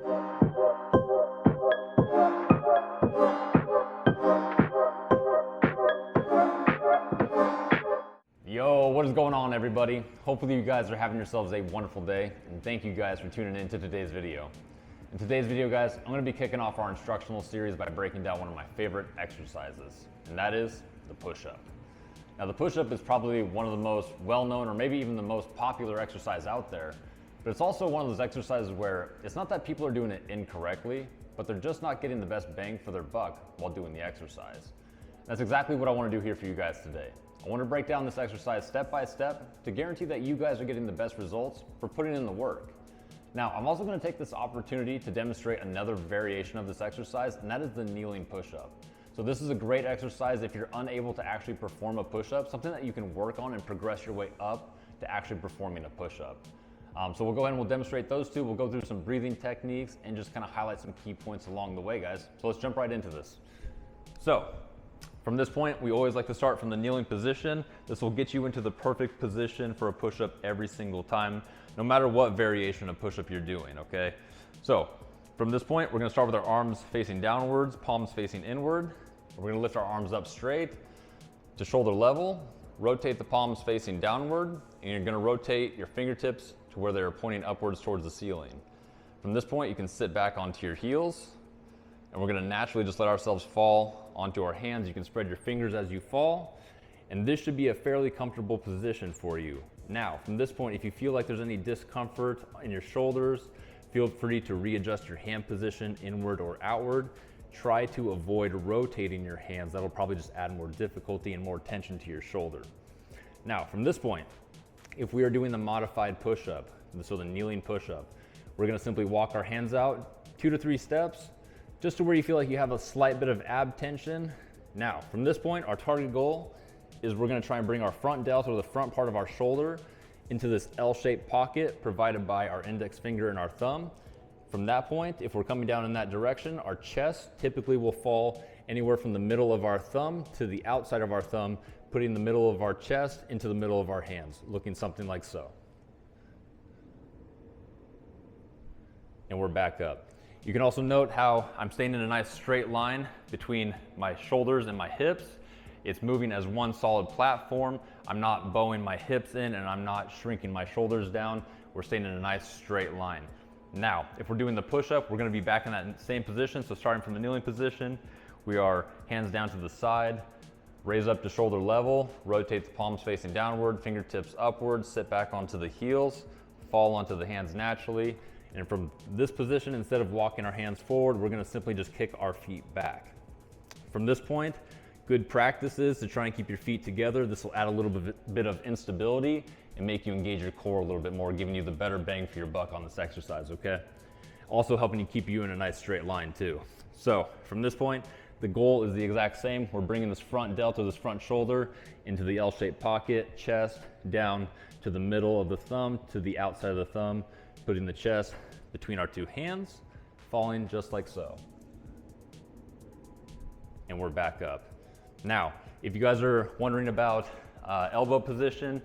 Yo, what is going on, everybody? Hopefully you guys are having yourselves a wonderful day, and thank you guys for tuning in to today's video. In today's video, guys, I'm going to be kicking off our instructional series by breaking down one of my favorite exercises, and that is the push-up. Now, the push-up is probably one of the most well-known, or maybe even the most popular exercise out there, but it's also one of those exercises where it's not that people are doing it incorrectly, but they're just not getting the best bang for their buck while doing the exercise. That's exactly what I want to do here for you guys today. I want to break down this exercise step by step to guarantee that you guys are getting the best results for putting in the work. Now, I'm also going to take this opportunity to demonstrate another variation of this exercise, and that is the kneeling push-up. So this is a great exercise if you're unable to actually perform a push-up, something that you can work on and progress your way up to actually performing a push-up. So we'll go ahead and we'll demonstrate those two. We'll go through some breathing techniques and just kind of highlight some key points along the way, guys. So let's jump right into this. So, from this point, we always like to start from the kneeling position. This will get you into the perfect position for a push-up every single time, no matter what variation of push-up you're doing, okay? So, from this point, we're gonna start with our arms facing downwards, palms facing inward. We're gonna lift our arms up straight to shoulder level, rotate the palms facing downward, and you're gonna rotate your fingertips to where they're pointing upwards towards the ceiling. From this point, you can sit back onto your heels, and we're gonna naturally just let ourselves fall onto our hands. You can spread your fingers as you fall, and this should be a fairly comfortable position for you. Now, from this point, if you feel like there's any discomfort in your shoulders, feel free to readjust your hand position inward or outward. Try to avoid rotating your hands. That'll probably just add more difficulty and more tension to your shoulder. Now, from this point, if we are doing the modified push-up, so the kneeling push-up, we're gonna simply walk our hands out 2 to 3 steps, just to where you feel like you have a slight bit of ab tension. Now, from this point, our target goal is we're gonna try and bring our front delt, or the front part of our shoulder, into this L-shaped pocket provided by our index finger and our thumb. From that point, if we're coming down in that direction, our chest typically will fall anywhere from the middle of our thumb to the outside of our thumb, putting the middle of our chest into the middle of our hands, looking something like so. And we're back up. You can also note how I'm staying in a nice straight line between my shoulders and my hips. It's moving as one solid platform. I'm not bowing my hips in and I'm not shrinking my shoulders down. We're staying in a nice straight line. Now, if we're doing the push-up, we're gonna be back in that same position. So starting from the kneeling position, we are hands down to the side, raise up to shoulder level, rotate the palms facing downward, fingertips upward, sit back onto the heels, fall onto the hands naturally. And from this position, instead of walking our hands forward, we're gonna simply just kick our feet back. From this point, good practice is to try and keep your feet together. This will add a little bit of instability and make you engage your core a little bit more, giving you the better bang for your buck on this exercise, okay? Also helping you keep you in a nice straight line too. So from this point, the goal is the exact same. We're bringing this front delt, or this front shoulder, into the L-shaped pocket, chest down to the middle of the thumb, to the outside of the thumb, putting the chest between our two hands, falling just like so. And we're back up. Now, if you guys are wondering about elbow position,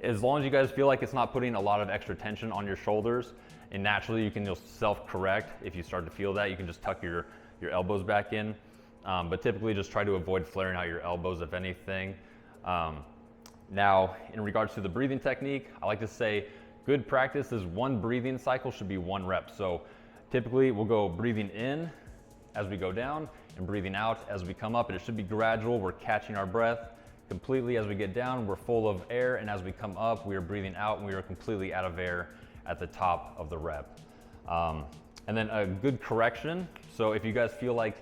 as long as you guys feel like it's not putting a lot of extra tension on your shoulders, and naturally you can just self-correct. If you start to feel that, you can just tuck your elbows back in. But typically just try to avoid flaring out your elbows, if anything. Now, in regards to the breathing technique, I like to say good practice is one breathing cycle should be 1 rep. So typically we'll go breathing in as we go down and breathing out as we come up, and it should be gradual. We're catching our breath completely as we get down. We're full of air, and as we come up, we are breathing out and we are completely out of air at the top of the rep. And then a good correction. So if you guys feel like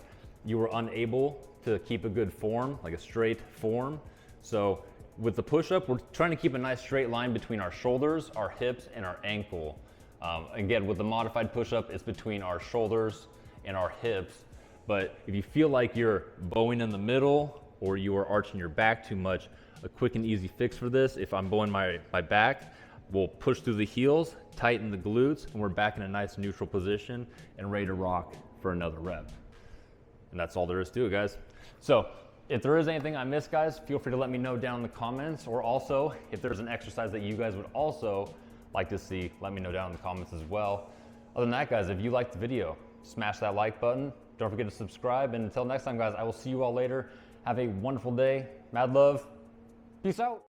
you were unable to keep a good form, like a straight form, so with the push-up, we're trying to keep a nice straight line between our shoulders, our hips, and our ankle. Again, with the modified push-up, it's between our shoulders and our hips. But if you feel like you're bowing in the middle or you are arching your back too much, a quick and easy fix for this, if I'm bowing my back, we'll push through the heels, tighten the glutes, and we're back in a nice neutral position and ready to rock for another rep. And that's all there is to it, guys. So if there is anything I missed, guys, feel free to let me know down in the comments, or also if there's an exercise that you guys would also like to see, let me know down in the comments as well. Other than that, guys, if you liked the video, smash that like button. Don't forget to subscribe. And until next time, guys, I will see you all later. Have a wonderful day. Mad love. Peace out.